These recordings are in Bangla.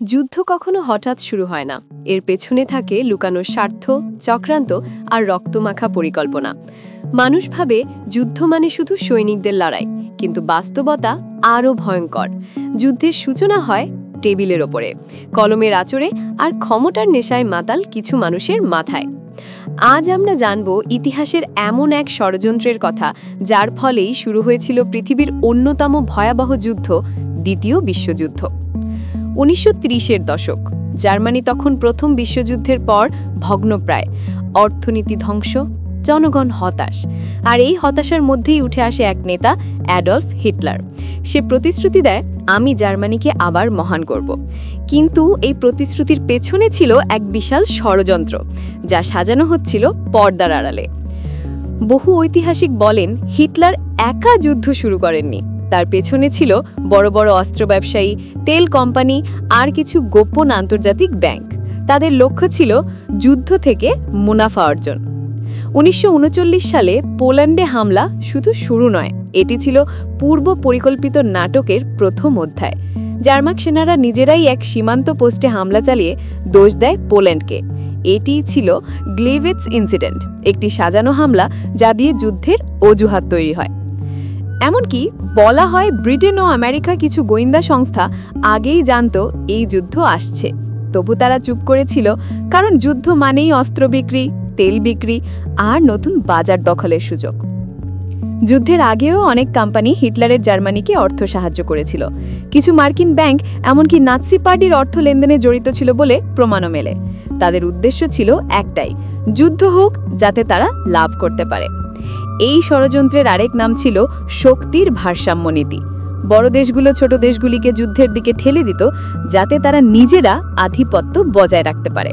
যুদ্ধ কখনো হঠাৎ শুরু হয় না। এর পেছনে থাকে লুকানো স্বার্থ, চক্রান্ত আর রক্তমাখা পরিকল্পনা। মানুষ ভাবে যুদ্ধ মানে শুধু সৈনিকদের লড়াই, কিন্তু বাস্তবতা আরও ভয়ঙ্কর। যুদ্ধের সূচনা হয় টেবিলের ওপরে, কলমের আঁচড়ে আর ক্ষমতার নেশায় মাতাল কিছু মানুষের মাথায়। আজ আমরা জানব ইতিহাসের এমন এক ষড়যন্ত্রের কথা, যার ফলেই শুরু হয়েছিল পৃথিবীর অন্যতম ভয়াবহ যুদ্ধ, দ্বিতীয় বিশ্বযুদ্ধ। ১৯৩০-এর দশক। জার্মানি তখন প্রথম বিশ্বযুদ্ধের পর ভগ্নপ্রায়, অর্থনীতি ধ্বংস, জনগণ হতাশ। আর এই হতাশার মধ্যেই উঠে আসে এক নেতা, অ্যাডলফ হিটলার। সে প্রতিশ্রুতি দেয়, আমি জার্মানিকে আবার মহান করব। কিন্তু এই প্রতিশ্রুতির পেছনে ছিল এক বিশাল ষড়যন্ত্র, যা সাজানো হচ্ছিল পর্দার আড়ালে। বহু ঐতিহাসিক বলেন, হিটলার একা যুদ্ধ শুরু করেননি। তার পেছনে ছিল বড় বড় অস্ত্র ব্যবসায়ী, তেল কোম্পানি আর কিছু গোপন আন্তর্জাতিক ব্যাংক। তাদের লক্ষ্য ছিল যুদ্ধ থেকে মুনাফা অর্জন। ১৯৩৯ সালে পোল্যান্ডে হামলা শুধু শুরু নয়, এটি ছিল পূর্ব পরিকল্পিত নাটকের প্রথম অধ্যায়। জার্মান সেনারা নিজেরাই এক সীমান্ত পোস্টে হামলা চালিয়ে দোষ দেয় পোল্যান্ডকে। এটি ছিল গ্লেভেটস ইনসিডেন্ট, একটি সাজানো হামলা যা দিয়ে যুদ্ধের অজুহাত তৈরি হয়। এমনকি বলা হয় ব্রিটেন ও আমেরিকা কিছু গোয়েন্দা সংস্থা আগেই জানত এই যুদ্ধ আসছে, তবু তারা চুপ করেছিল, কারণ যুদ্ধ মানেই অস্ত্র বিক্রি, তেল বিক্রি আর নতুন বাজার দখলের সুযোগ। যুদ্ধের আগেও অনেক কোম্পানি হিটলারের জার্মানিকে অর্থ সাহায্য করেছিল। কিছু মার্কিন ব্যাংক এমনকি নাৎসি পার্টির অর্থ লেনদেনে জড়িত ছিল বলে প্রমাণও মেলে। তাদের উদ্দেশ্য ছিল একটাই, যুদ্ধ হোক যাতে তারা লাভ করতে পারে। এই ষড়যন্ত্রের আরেক নাম ছিল শক্তির ভারসাম্য নীতি। বড় দেশগুলো ছোট দেশগুলিকে যুদ্ধের দিকে ঠেলে দিত, যাতে তারা নিজেরা আধিপত্য বজায় রাখতে পারে।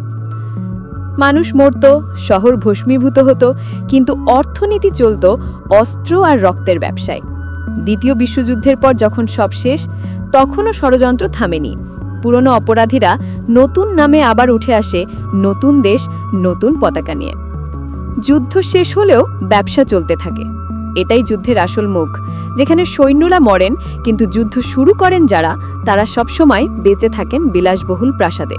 মানুষ মরত, শহর ভস্মীভূত হতো, কিন্তু অর্থনীতি চলত অস্ত্র আর রক্তের ব্যবসায়। দ্বিতীয় বিশ্বযুদ্ধের পর যখন সব শেষ, তখনও ষড়যন্ত্র থামেনি। পুরনো অপরাধীরা নতুন নামে আবার উঠে আসে, নতুন দেশ, নতুন পতাকা নিয়ে। যুদ্ধ শেষ হলেও ব্যবসা চলতে থাকে। এটাই যুদ্ধের আসল মুখ, যেখানে সৈন্যরা মরেন, কিন্তু যুদ্ধ শুরু করেন যারা, তারা সবসময় বেঁচে থাকেন বিলাসবহুল প্রাসাদে।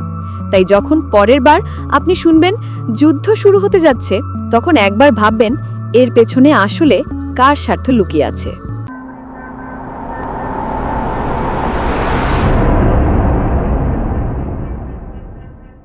তাই যখন পরের বার আপনি শুনবেন যুদ্ধ শুরু হতে যাচ্ছে, তখন একবার ভাববেন এর পেছনে আসলে কার স্বার্থ লুকিয়ে আছে।